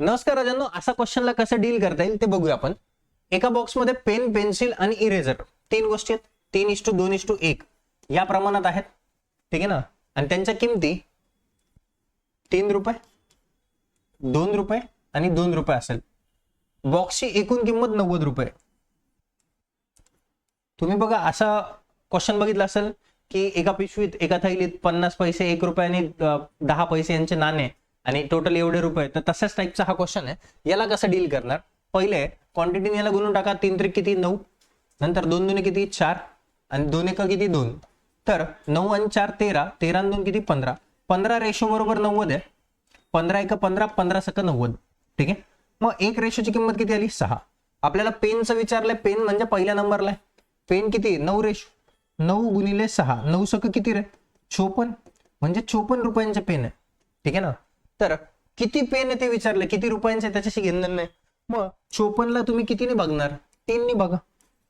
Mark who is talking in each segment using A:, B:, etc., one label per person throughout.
A: नमस्कार राजांनो, असा क्वेश्चनला कसं डील करता येईल ते बघूया आपण. एका बॉक्समध्ये पेन, पेन्सिल आणि इरेजर तीन गोष्टी आहेत. 3:2:1 या प्रमाणात आहेत, ठीक आहे ना. आणि त्यांच्या किमती 3 रुपये, 2 रुपये आणि 2 रुपये असेल. बॉक्सची एकूण किंमत 90 रुपये. तुम्ही बघा असा क्वेश्चन बघितला असेल की एका पिशवीत, एका थैलीत 50 पैसे, 1 रुपये आणि 10 पैसे यांचे नाणे आणि टोटल एवढे रुपये. तर तशाच टाईपचा हा क्वेश्चन आहे. याला कसं डील करणार? पहिले क्वांटिटीने याला गुणून टाका. 3 त्रिक किती 9, नंतर 2 दुने किती 4 आणि 2 एक किती 2. तर 9 आणि 4 13, 13 आणि 2 किती 15. 15 रेशो बरोबर 90 आहे. 15 एक 15, 15 सक 90, ठीक आहे. मग एक रेशोची किंमत किती आली 6. आपल्याला पेनचं विचारलंय. पेन म्हणजे पहिल्या नंबरला आहे. पेन किती 9 रेशो, 9 गुणिले 6, 9 सक किती रे 54, म्हणजे 54 रुपयांचे पेन आहे, ठीक आहे ना. तर किती पेन आहे ते विचारले, किती रुपयांचे त्याच्याशी घेणं नाही. मग 54 ला तुम्ही कितीने बघणार? 3 ने बघा.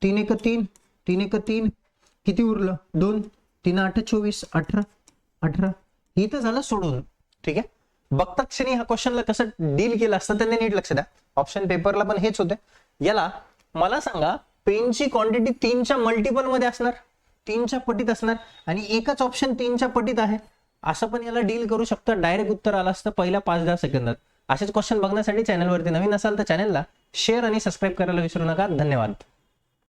A: 3 एक 3, 3 एक 3, किती उरलं 2, 3 8 24, 18. ही तर झालं सोडून, ठीक आहे. बघता क्षणी हा क्वेश्चनला कसं डील केलं असतं त्यांनी नीट लक्ष द्या. ऑप्शन पेपरला पण हेच होते. याला मला सांगा पेनची क्वांटिटी 3च्या मल्टिपल मध्ये असणार, 3च्या पटीत असणार आणि एकच ऑप्शन 3च्या पटीत आहे. असं पण याला डील करू शकतं. डायरेक्ट उत्तर आलं असतं पहिल्या 5-10 सेकंदात. असेच क्वेश्चन बघण्यासाठी चॅनलवरती नवीन असाल तर चॅनलला शेअर आणि सबस्क्राईब करायला विसरू नका. धन्यवाद.